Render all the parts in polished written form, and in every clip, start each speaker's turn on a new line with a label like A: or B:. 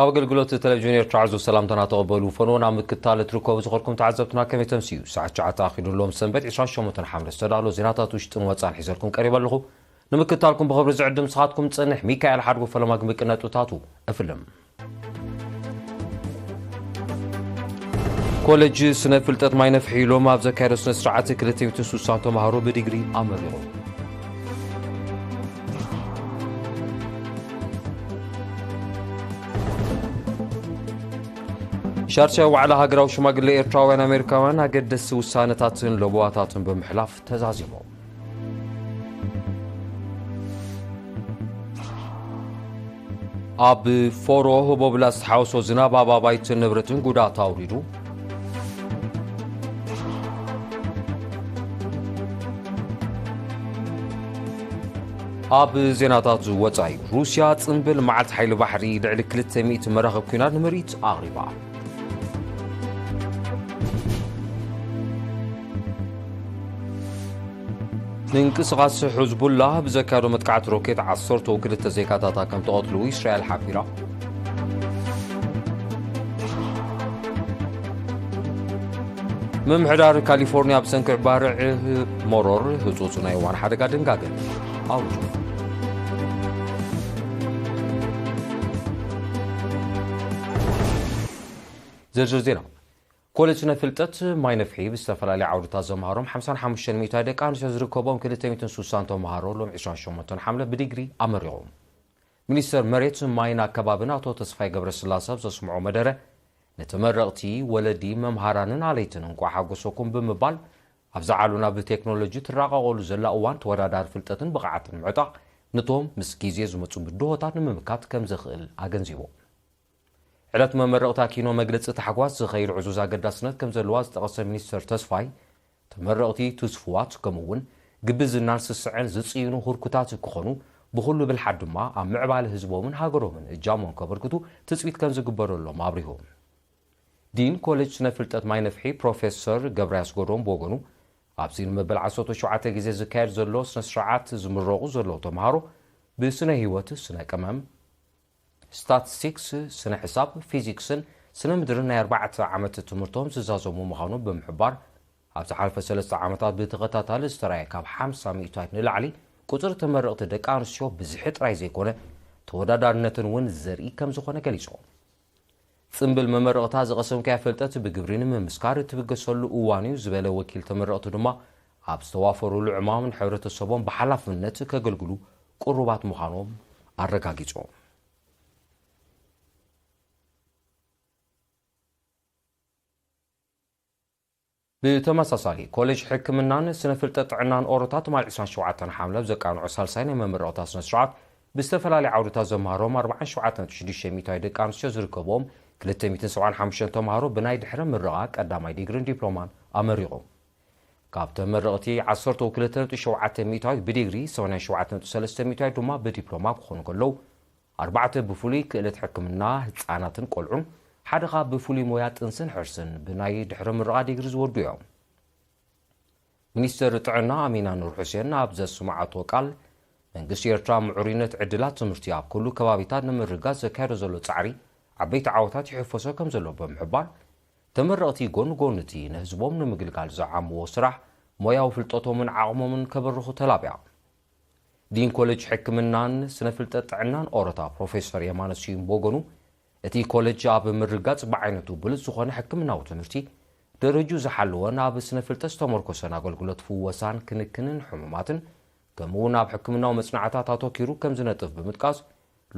A: ካብ ኣገልግሎት ቴሌቪዥን ኤርትራ ዓርዙ ሰላምታና ተቐበሉ ፈኖና ምክታል ትርከቡ ዝኸርኩም ተዓዘብትና ከመይ ተምስዩ ሰዓት 9 ኣኺዱሎም ሰንበት 28 ሓምለ ዝተዳሎ ዜናታት ውሽጥን ወፃን ሒዘልኩም ቀሪብ ኣለኹ ንምክታልኩም ብኽብሪ ዝዕድም ስኻትኩም ጽንሕ ሚካኤል ሓድጉ ፈለማ ግምቅነጡታቱ እፍልም ኮሌጅ ስነ ፍልጠት ማይ ነፍሒ ኢሎም ኣብ ዘካየዶ ስነ ስርዓት 260 ተምሃሮ ብዲግሪ ኣመሪቑ ሻርሻ ዋዕላ ሃገራዊ ሽማግሌ ኤርትራውያን ኣሜሪካውያን ኣገደስቲ ውሳነታትን ለቦዋታትን ብምሕላፍ ተዛዚሞም ኣብ ፎሮ ህቦብላ ዝተሓወሶ ዝናብ ኣብ ኣባይትን ንብረትን ጉዳት ኣውሪዱ ኣብ ዜናታት ወፃኢ ሩስያ ጽምብል መዓልቲ ሓይሊ ባሕሪ ልዕሊ 200 መራኸብ ኩናት ንምርኢት ኣቕሪባ ንንቅስቓስ ሕዝቡላ ብዘካየዶ መጥቃዕቲ ሮኬት 12 ዜጋታታ ከም ተቐትሉ እስራኤል ሓቢራ ምምሕዳር ካሊፎርኒያ ብሰንኪዕ ባርዕ ሞሮር ህፁፅ ናይ እዋን ሓደጋ ድንጋገ ኣውጁ ዝርዝር ዜና ኮሌጅ ስነ ፍልጠት ማይ ነፍሒ ብዝተፈላለዩ ዓውድታት ዘምሃሮም 55 ሚእታይ ደቂ ኣንስትዮ ዝርከቦም 260 ተምሃሮ ሎም 28 ሓምለ ብዲግሪ ኣመሪቖም ሚኒስተር መሬት ማይን ኣከባብን ኣቶ ተስፋይ ገብረስላሴ ዘስምዖ መደረ ነተመረቕቲ ወለዲ መምሃራንን ኣለይትን እንኳ ሓጎሰኩም ብምባል ኣብ ዝዓሉና ብቴክኖሎጂ ትራቐቐሉ ዘላ እዋን ተወዳዳሪ ፍልጠትን ብቕዓትን ምዕጣቕ ነቶም ምስ ግዜ ዝመፁ ብድሆታት ንምምካት ከም ዘኽእል ኣገንዚቦም ዕለት መመረቕታ ኪኖ መግለፂ ተሓጓስ ዝኸይድ ዕዙዝ ኣገዳስነት ከም ዘለዋ ዝጠቐሰ ሚኒስተር ተስፋይ ተመረቕቲ ትስፍዋት ከምኡውን ግብዝናን ስስዕን ዝፅይኑ ሁርኩታት ክኾኑ ብኹሉ ብልሓት ድማ ኣብ ምዕባለ ህዝቦምን ሃገሮምን እጃሞም ከበርክቱ ትፅቢት ከም ዝግበረሎም ኣብሪሆም ዲን ኮሌጅ ስነ ፍልጠት ማይ ነፍሒ ፕሮፌሰር ገብረያስ ጎዶም ብወገኑ ኣብዚ ንመበል 17 ግዜ ዝካየድ ዘሎ ስነ ስርዓት ዝምረቑ ዘለዉ ተምሃሮ ብስነ ህይወት ስነ ቀመም ስታቲስቲክስ ስነ ሕሳብ ፊዚክስን ስነ ምድርን ናይ 4 ዓመት ትምህርቶም ዝዛዘሙ ምዃኑ ብምሕባር ኣብ ዝሓለፈ 3 ዓመታት ብተኸታታሊ ዝተራእየ ካብ 50 ሚእታዊት ንላዕሊ ቁፅሪ ተመረቕቲ ደቂ ኣንስትዮ ብዝሒ ጥራይ ዘይኮነ ተወዳዳርነትን እውን ዘርኢ ከም ዝኾነ ገሊፆም ጽምብል መመረቕታ ዝቐሰምካያ ፍልጠት ብግብሪ ንምምስካር እትብገሰሉ እዋን እዩ ዝበለ ወኪል ተመረቕቲ ድማ ኣብ ዝተዋፈሩሉ ዕማምን ሕብረተሰቦም ብሓላፍነት ከገልግሉ ቁሩባት ምዃኖም ኣረጋጊፆም ብተመሳሳሊ ኮሌጅ ሕክምናን ስነ ፍልጠት ጥዕናን ኦሮታት ማል 27 ሓምለ ዘቃንዑ ሳልሳይ ናይ መመረቕታ ስነ ስርዓት ብዝተፈላለዩ ዓውድታት ዘምሃሮም 47.6 ሚእታዊ ደቂ ኣንስትዮ ዝርከቦም 275 ተምሃሮ ብናይ ድሕረ ምረቓ ቀዳማይ ዲግሪን ዲፕሎማን ኣመሪቖም ካብ ተመረቕቲ 12.7 ሚእታዊ ብዲግሪ 87.3 ሚእታዊ ድማ ብዲፕሎማ ክኾኑ ከለዉ 4 ብፍሉይ ክእለት ሕክምና ህፃናትን ቆልዑን ሓደ ኻ ብፍሉይ ሞያ ጥንስን ሕርስን ብናይ ድሕረ ምረቓ ዲግሪ ዝወዱ እዮም ሚኒስተር ጥዕና ኣሚና ኑር ሑሴን ኣብ ዘስማዓቶ ቃል መንግስቲ ኤርትራ ምዑርነት ዕድላት ትምህርቲ ኣብ ኩሉ ከባቢታት ንምርጋፅ ዘካየዶ ዘሎ ፃዕሪ ዓበይቲ ዓወታት ይሕፈሶ ከም ዘሎ ብምሕባር ተመረቕቲ ጎን ጎን እቲ ንህዝቦም ንምግልጋል ዝዓምዎ ስራሕ ሞያዊ ፍልጠቶምን ዓቕሞምን ከበርኹ ተላብያ ዲን ኮሌጅ ሕክምናን ስነ ፍልጠት ጥዕናን ኦሮታ ፕሮፌሰር የማነ ስዩም ወገኑ እቲ ኮሌጅ ኣብ ምርጋፅ ብዓይነቱ ብሉፅ ዝኾነ ሕክምናዊ ትምህርቲ ደረጁ ዝሓለወን ኣብ ስነ ፍልጠት ዝተመርኮሰን ኣገልግሎት ፍወሳን ክንክንን ሕሙማትን ከምኡውን ኣብ ሕክምናዊ መጽናዕታት ኣተኪሩ ከም ዝነጥፍ ብምጥቃስ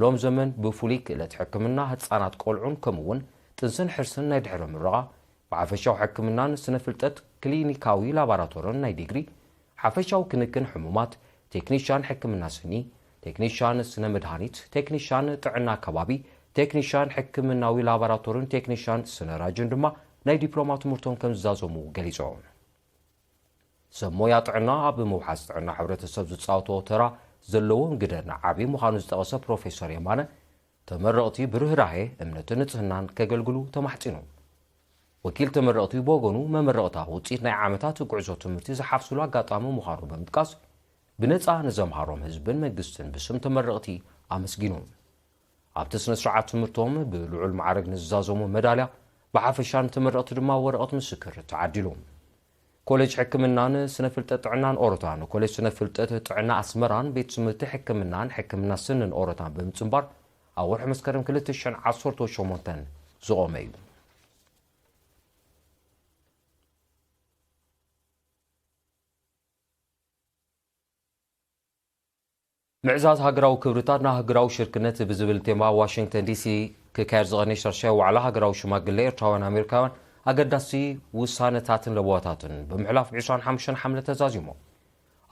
A: ሎም ዘመን ብፍሉይ ክእለት ሕክምና ህፃናት ቆልዑን ከምኡውን ጥንስን ሕርስን ናይ ድሕረ ምረቓ ብሓፈሻዊ ሕክምናን ስነ ፍልጠት ክሊኒካዊ ላቦራቶርን ናይ ዲግሪ ሓፈሻዊ ክንክን ሕሙማት ቴክኒሽያን ሕክምና ስኒ ቴክኒሽያን ስነ መድሃኒት ቴክኒሽያን ጥዕና ከባቢ ቴክኒሽያን ሕክምናዊ ላቦራቶርን ቴክኒሽያን ስነ ራጅን ድማ ናይ ዲፕሎማ ትምህርቶም ከም ዝዛዘሙ ገሊፆም ሰብ ሞያ ጥዕና ኣብ ምውሓዝ ጥዕና ሕብረተሰብ ዝፃወቶ ተራ ዘለዎም ግደና ዓብዪ ምዃኑ ዝጠቐሰ ፕሮፌሰር የማነ ተመረቕቲ ብርህራሄ እምነትን ንጽህናን ከገልግሉ ተማሕፂኑ ወኪል ተመረቕቲ ብወገኑ መመረቕታ ውፅኢት ናይ ዓመታት ጉዕዞ ትምህርቲ ዝሓፍስሉ ኣጋጣሚ ምዃኑ ብምጥቃስ ብነፃ ንዘምሃሮም ህዝብን መንግስትን ብስም ተመረቕቲ ኣመስጊኑ ኣብቲ ስነ ስርዓት ትምህርቶም ብልዑል ማዕረግ ንዝዛዘሙ መዳልያ ብሓፈሻን ተመረቕቲ ድማ ወረቐት ምስክር ተዓዲሎም ኮሌጅ ሕክምናን ስነ ፍልጠት ጥዕናን ኦሮታን ኮሌጅ ስነ ፍልጠት ጥዕና ኣስመራን ቤት ትምህርቲ ሕክምናን ሕክምና ስንን ኦሮታን ብምጽምባር ኣብ ወርሒ መስከረም 2018 ዝቖመ እዩ ምዕዛዝ ሃገራዊ ክብርታትና ሃገራዊ ሽርክነት ብዝብል ቴማ ዋሽንግተን ዲሲ ክካየድ ዝቐነየ ሻርሻይ ዋዕላ ሃገራዊ ሽማግለ ኤርትራውያን ኣሜሪካውያን ኣገዳሲ ውሳነታትን ለቦታትን ብምሕላፍ 25 ሓምለ ተዛዚሞ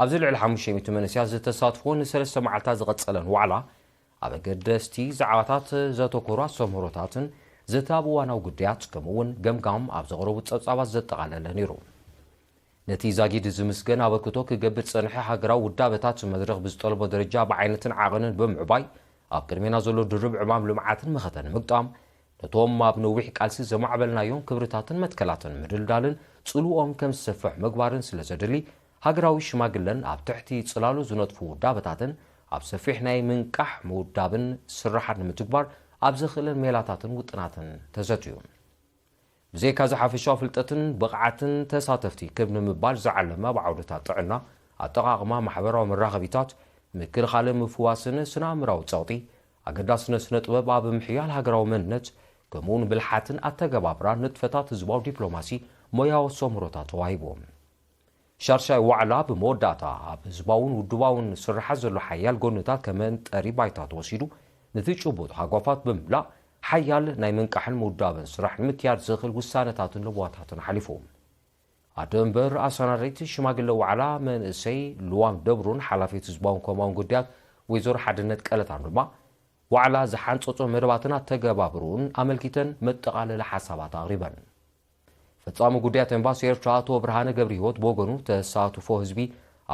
A: ኣብዚ ልዕሊ 500 መንእስያት ዝተሳትፎ ንሰለስተ መዓልታት ዝቐጸለን ዋዕላ ኣብ ኣገደስቲ ዛዕባታት ዘተኮሩ ኣስተምህሮታትን ዝታብ እዋናዊ ጉዳያት ከምኡውን ገምጋም ኣብ ዘቕረቡ ጸብጻባት ዘጠቓለለ ነይሩ ነቲ ዛጊድ ዝምስገን ኣበርክቶ ክገብር ጸንሐ ሃገራዊ ውዳበታት መድረኽ ብዝጠልቦ ደረጃ ብዓይነትን ዓቐንን ብምዕባይ ኣብ ቅድሜና ዘሎ ድርብ ዕማም ልምዓትን መኸተን ምግጣም ነቶም ኣብ ነዊሕ ቃልሲ ዘማዕበልናዮም ክብርታትን መትከላትን ምድልዳልን ጽልኦም ከም ዝሰፍሕ ምግባርን ስለ ዘድሊ ሃገራዊ ሽማግለን ኣብ ትሕቲ ጽላሉ ዝነጥፉ ውዳበታትን ኣብ ሰፊሕ ናይ ምንቃሕ ምውዳብን ስራሓት ንምትግባር ኣብ ዝኽእለን ሜላታትን ውጥናትን ተዘትዩ ብዘይካ ዝሓፈሻዊ ፍልጠትን ብቕዓትን ተሳተፍቲ ክብ ንምባል ዝዓለመ ብዓውደታት ጥዕና ኣጠቓቕማ ማሕበራዊ መራኸቢታት ምክልኻል ምፍዋስን ስነ ኣእምራዊ ጸቕጢ ኣገዳስነ ስነ ጥበብ ኣብ ምሕያል ሃገራዊ መንነት ከምኡውን ብልሓትን ኣተገባብራ ንጥፈታት ህዝባዊ ዲፕሎማሲ ሞያዊ ኣስተምህሮታት ተዋሂቦም ሻርሻይ ዋዕላ ብመወዳእታ ኣብ ህዝባውን ውድባውን ስራሓት ዘሎ ሓያል ጎንታት ከመንጠሪ ባይታ ተወሲዱ ነቲ ጭቡጥ ሃጓፋት ብምምላእ ሓያል ናይ ምንቃሕን ምውዳብን ስራሕ ንምክያድ ዝኽእል ውሳነታትን ልቦታትን ሓሊፎም ኣደ እምበር ኣሰናሪት ሽማግለ ዋዕላ መንእሰይ ልዋም ደብሩን ሓላፊት ህዝባውን ከምኡውን ጉዳያት ወይዘሮ ሓድነት ቀለታን ድማ ዋዕላ ዝሓንፀፆ መደባትን ኣተገባብሩን ኣመልኪተን መጠቓለለ ሓሳባት ኣቕሪበን ፈጻሚ ጉዳያት ኤምባሲ ኤርትራ ኣቶ ብርሃነ ገብረ ህይወት ብወገኑ ተሳትፎ ህዝቢ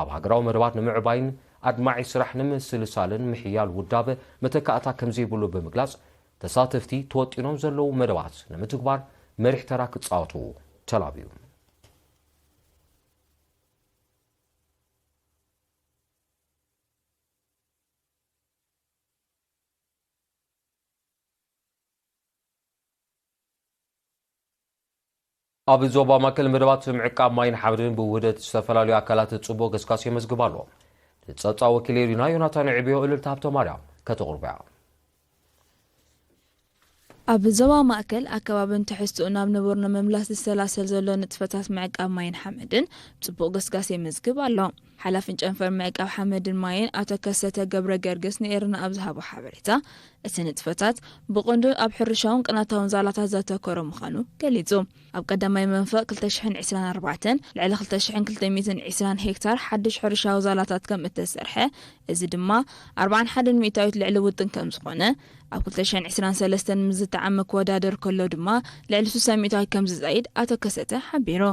A: ኣብ ሃገራዊ መደባት ንምዕባይን ኣድማዒ ስራሕ ንምስልሳልን ምሕያል ውዳበ መተካእታ ከምዘይብሉ ብምግላጽ ተሳተፍቲ ተወጢኖም ዘለዉ መደባት ንምትግባር መሪሕ ተራ ክጻወቱ ተላብዩ ኣብ ዞባ ማእከል መደባት ምዕቃብ ማይን ሓመድን ብውህደት ዝተፈላለዩ ኣካላት ጽቡቕ ገስጋስ የመዝግብ ኣሎ ጸብጻ ወኪል ኤሪና ዮናታን ዕብዮ እልልታ ሃብተ ማርያም ከተቕርብያ
B: ኣብ ዞባ ማእከል ኣከባብን ትሕዝትኡ ናብ ንቡር ንምምላስ ዝሰላሰል ዘሎ ንጥፈታት ምዕቃብ ማይን ሓመድን ጽቡቕ ገስጋስ የመዝግብ ኣሎ ሓላፍን ጨንፈር ምዕቃብ ሓመድን ማይን ኣቶ ከሰተ ገብረ ገርግስ ንኤርና ኣብ ዝሃቦ ሓበሬታ እቲ ንጥፈታት ብቐንዱ ኣብ ሕርሻውን ቅናታውን ዛላታት ዘተኮረ ምዃኑ ገሊጹ ኣብ ቀዳማይ መንፈቅ 2024 ልዕሊ 2220 ሄክታር ሓድሽ ሕርሻዊ ዛላታት ከም እተሰርሐ እዚ ድማ 41 ሚእታዊት ልዕሊ ውጥን ከም ዝኾነ ኣብ 2023 ምዝተዓመ ክወዳደር ከሎ ድማ ልዕሊ 60 ሚእታዊት ከም ዝዘይድ ኣቶ ከሰተ ሓቢሩ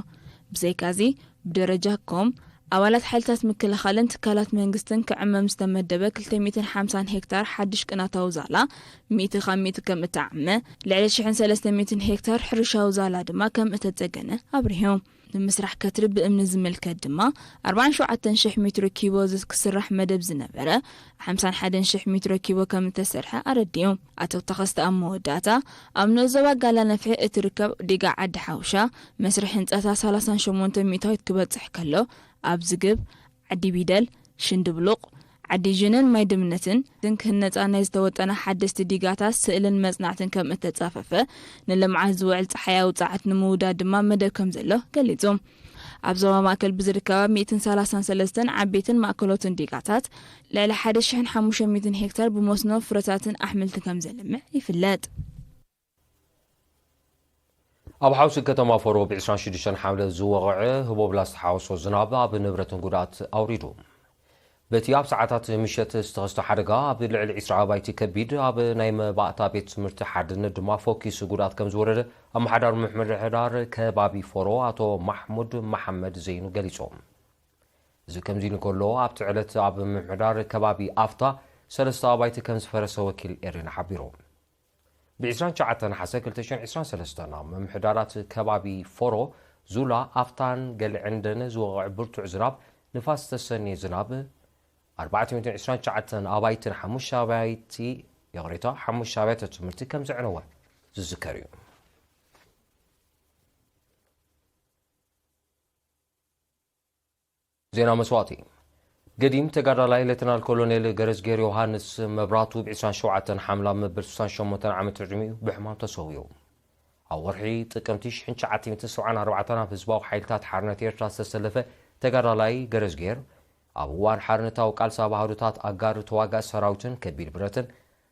B: ብዘይካዚ ብደረጃ ኮም ኣባላት ሓይልታት ምክልኻልን ትካላት መንግስትን ክዕመም ዝተመደበ 250 ሄክታር ሓድሽ ቅናታዊ ዛላ 100 ካብ 100 ከም እተዓመ ልዕሊ 1300 ሄክታር ሕርሻዊ ዛላ ድማ ከም እተጸገነ ኣብሪሆም ንምስራሕ ከትሪ ብእምኒ ዝምልከት ድማ 47000 ሜትሮ ኪቦ ዝክስራሕ መደብ ዝነበረ 51000 ሜትሮ ኪቦ ከም እተሰርሐ ኣረዲዮም ኣቶ ተኸስተ ኣብ መወዳእታ ኣብ ንዞባ ጋላ ነፍሒ እትርከብ ዲጋ ዓዲ ሓውሻ መስርሕ ህንጻታት 38 ሚእታዊት ክበጽሕ ከሎ ኣብ ዝግብ ዓዲ ቢደል ሽንድብሉቕ ዓዲ ጅንን ማይ ድምነትን ክህነፃ ናይ ዝተወጠነ ሓደስቲ ዲጋታት ስእልን መጽናዕትን ከም እተጻፈፈ ንልምዓት ዝውዕል ፀሓያዊ ጻዕት ንምውዳድ ድማ መደብ ከም ዘሎ ገሊጾም ኣብ ዞባ ማእከል ብዝርከባ 133 ዓበይትን ማእከሎትን ዲጋታት ልዕሊ 1500 ሄክታር ብመስኖ ፍረታትን ኣሕምልቲ ከም ዘልምዕ ይፍለጥ
A: ኣብ ሓውሲ ከተማ ፈሮ ብ26 ሓምለ ዝወቕዐ ህቦብ ላስተሓወሶ ዝናብ ኣብ ንብረትን ጉድኣት ኣውሪዱ በቲ ኣብ ሰዓታት ምሸት ዝተኸስተ ሓደጋ ኣብ ልዕሊ 20 ኣባይቲ ከቢድ ኣብ ናይ መባእታ ቤት ትምህርቲ ሓድነት ድማ ፎኪስ ጉድኣት ከም ዝወረደ ኣመሓዳሪ ምሕደር ከባቢ ፈሮ ኣቶ ማሕሙድ መሐመድ ዘይኑ ገሊጾም እዚ ከምዚ ንከሎ ኣብቲ ዕለት ኣብ ምሕደር ከባቢ ኣፍታ 3 ኣባይቲ ከም ዝፈረሰ ወኪል ኤሪና ሓቢሮም ብ29 ሓሰ 2023 ኣብ ምሕደራት ከባቢ ፈሮ ዙላ ኣፍታን ገልዕንደን ዝወቕዕ ብርቱዕ ዝናብ ንፋስ ተሰንየ ዝናብ 429 ኣባይትን 5 ኣባይቲ يغريتا حمش شابات التمرتي كم زعنوه زذكريو زينا مسواتي قديم تقرر ليلتنا الكولونيل جرزجير يوهانس مبراتو بعشان شوعة حملة مبرسان شموتان عام ترجمي بحمام تسويو أورحي تقمتيش حنش عاتي تسوعان أربعتنا في زباو حيلتات حارنة إيرتراس تسلفة تقرر لي جرزجير أبوان حارنة وقال سابا هاروتات أقار تواقع سراوتن كبير برتن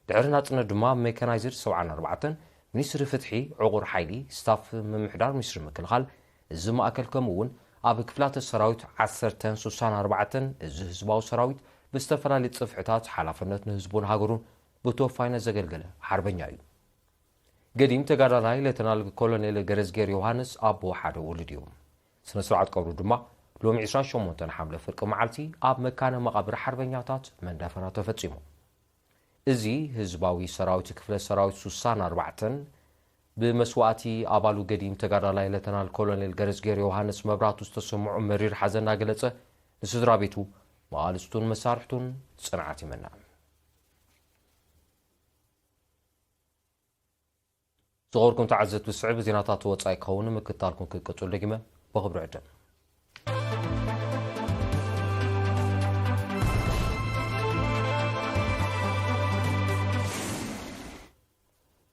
A: دعرنا ندمام ميكانايزر سوعان أربعتن منيسر فتحي عقور حيلي ستاف ممحدار مصر مكلخال الزما أكل كمون أب كفلات السراويت عسرتن سوسان أربعتن الزهزباو سراويت باستفرالي تصفحتات حلافنت نهزبون هاجرون بتوفاينا زقلقلة حربنيايو قديم تقرر ليتنال كولونيل جرزجير يوهانس أب وحد ولديوم سنسرعات قبرو دما لوم 20 شمونتن حملة فرق معلتي أب مكان مقابر حربنياتات من دفنا تفتسيمو إزي هزباوي سراويت كفلة سراويت سوسان أربعتن بمسواتي أبالو قديم تقرر ليلتنا الكولونيل جرزجير يوهانس مبراتو استسمعو مرير حزن ناقلتة نسدرا بيتو مقالستون مسارحتون صنعاتي منا صغوركم تعزت بالسعب زيناتات وطاي كون مكتالكم كقطو لقمه بخبر عدم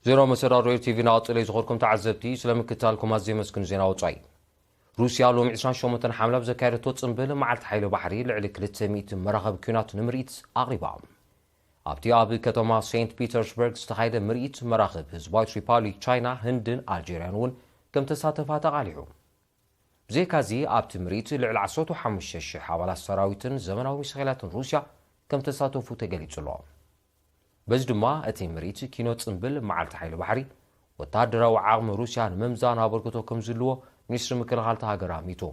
A: زيرو مسرار روير تي في ناط اللي صغوركم تعزبتي سلام كتالكم ازي مسكن زينا وطاي روسيا لوم 20 شومتن حمله بزكايرتو صنبل معلت حيل بحري لعلي 300 مراقب كينات نمريت اغربا ابتي ابي كتما سينت بيترسبرغ استخايد مريت مراقب هزبايت ريبابليك تشاينا هندن الجيريانون كم تساتفات غاليهم زي كازي ابتي مريت لعل عصوتو حمشش حوالي السراويتن زمناوي مسخيلات روسيا كم تساتفو تقليتلو بس دما اتي مريت كينو صنبل معلت حيل بحري وتادراو عقم روسيا ممزان ابركتو كم زلو مينستر مكلخالتا هاجرا ميتو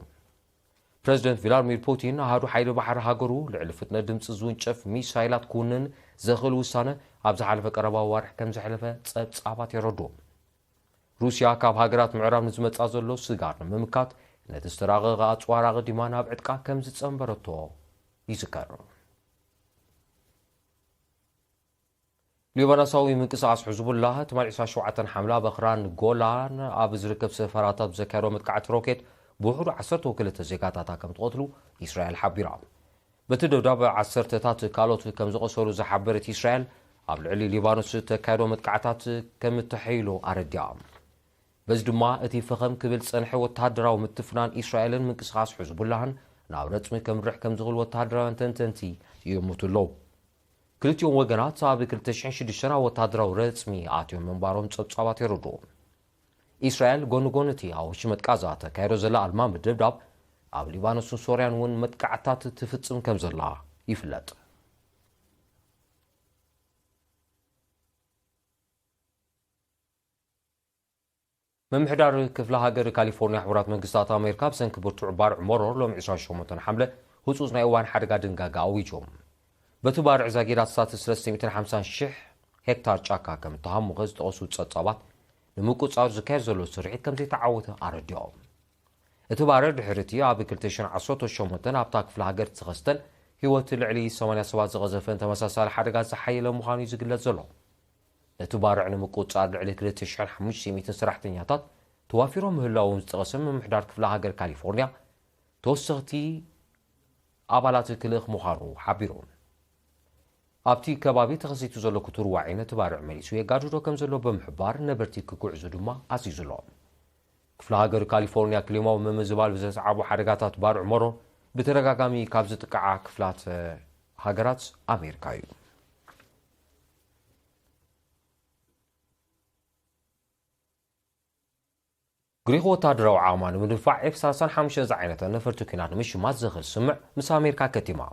A: بريزيدنت فلاديمير بوتين هادو حيل بحر هاجرو لعلفتنا دمص زونچف ميسايلات كونن زخل وسانه ابز حلفه قربا وارح كم زحلفه صابات يردو روسيا كاب هاجرات معراب نزمصا زلو سغار ممكات نتستراغغ اصوارغ ديمانا بعدقا كم زصنبرتو يذكر ليباناساوي منقصاص حزب الله تمال 27 حمله بخران جولان ابز ركب سفاراتات بزكارو متقعت روكيت بوحدو 12 زيغاتاتا كم تقتلوا اسرائيل حبيرا بتدوداب 10 كالوت كم زقصرو زحبرت اسرائيل اب لعلي ليبانوس تكايدو متقعتات كم تحيلو ارديام بس دما اتي فخم كبل صنح وتادراو متفنان اسرائيل منقصاص حزب الله ناب رصم كم رح كم زغل وتادراو تنتنتي يموتلو كلتيون وغنات صاب كلتشين شدشنا وتادراو رصمي اتيوم منبارون صبصابات يردو اسرائيل غونغونتي او شمت قازاته كايرو زلا المان بدبداب اب ليبانوس سوريان ون متقعتات تفصم كم زلا يفلط ممحدار كفله هاجر كاليفورنيا حورات منقسطات امريكا بسنك برتوع بار عمرور لوم 28 حمله خصوص نايوان حدقا دنقاقا اويجوم بتبارع زاغيرات ساتس 350 شح هكتار چاكا كم تهم غز تقصو تصصابات نمقصار زكاير زلو سرعيت كم تتعوته ارديوم اتبارع دحرتي اب كلتشن عصوتو شومتن ابتاك في الهاجر تخستن هيوت العلي 87 زغزفن تمساسال حدقا زحيله مخاني زغلت زلو اتبارع نمقصار العلي كلتشن 500 سرحتنياتات توافيرو مهلاو مستقسم محدار كفل هاجر كاليفورنيا توسختي ابالات كلخ مخارو حبيرون ابتي كبابي تخسيتو زلو كتور وعينه تبارع مليسو يغادرو كم زلو بمحبار نبرتي كوعزو دما اسيزلو كفل هاجر كاليفورنيا كليماو ممزبال بزصعبو حرغاتات بار عمرو بترغاغامي كابز تقعا كفلات هاجرات امريكايو غريغو تادرو عامان مدفع افساسان حمشه زعينه نفرتو كينات مش ما زغل سمع مس امريكا كتيما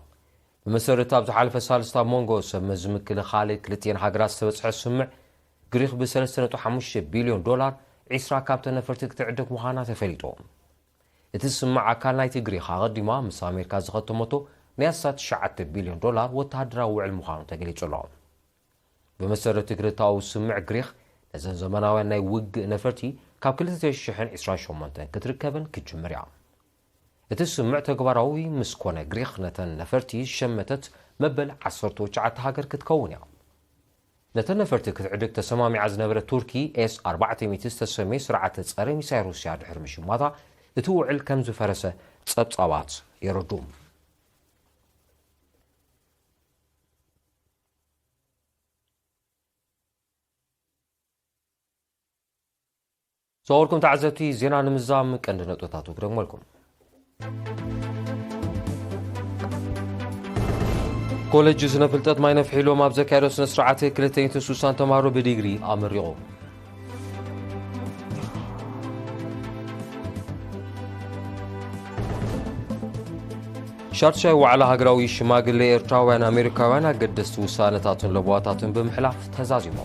A: بمسرت ابز حالفه سالستا مونغو سمزم كل خالد كلتين هاجرات سبصح سمع غريغ ب 3.5 بليون دولار عسرا كابت نفرتك تعدك مخانا تفليطو اتسمع اكل نايت غريغ قديما مس امريكا زختمتو نياسات 9 بليون دولار وتادراو علم مخانو تغليصلو بمسرت غريتاو سمع غريغ لزن زمناوي ناي وغ نفرتي كاب كلتي شحن 28 كتركبن كجمريا اتسمع تغبراوي مسكونه غريخ نتن نفرتي شمتت مبل 19 هاجر كتكونيا نتنفرت كتعدك تسمامي عز نبرة تركي S-400 تسمي سرعة تصاري ميساي روسيا دحر مشي ماذا اتوعل كمزو فرسة تصابات يردوم صوركم تعزبتي زينا نمزام كندنا توتاتو قدام لكم كولج سنة فلتت ما ينفحيلو ما بزكارو سنة سرعة كلتين تسوسان تمارو بديجري أمريغو شرط شاي وعلى هاقراوي شماقل لإرتراوان أمريكاوان قدست وسانتاتن لبواتاتن بمحلاف تزازيمو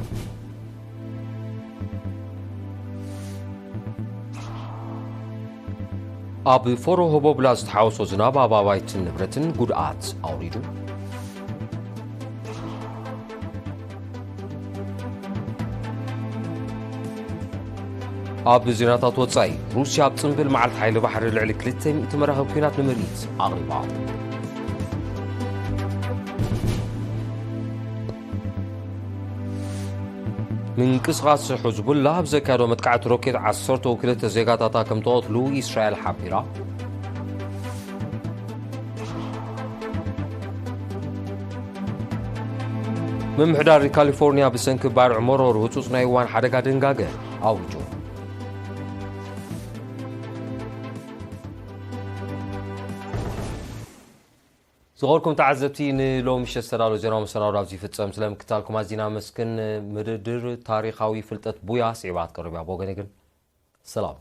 A: أب فورو هبو بلاز تحاوسو زناب أباوايتن نبرتن قدعات أوريدو أب زيناتات وطاي روسيا بتنبل مع الحيل بحر العلي كلتين تمرها بكينات نمريت أغربا من قصغاس حزب الله بزكارو متقعت روكيت عصرتو وكلت زيغاتاتا كم توطلو إسرائيل حبيرا من محدار كاليفورنيا بسنك بار عمرو روتوس نايوان حدقا دنقاقر أوجو صغوركم تعزبتين لو مش استرالو زينو مسناو رابزي فتسام سلام كتالكم عزينا مسكن مردر تاريخاوي فلتت بويا سعبات قربيا بوغنيقن سلام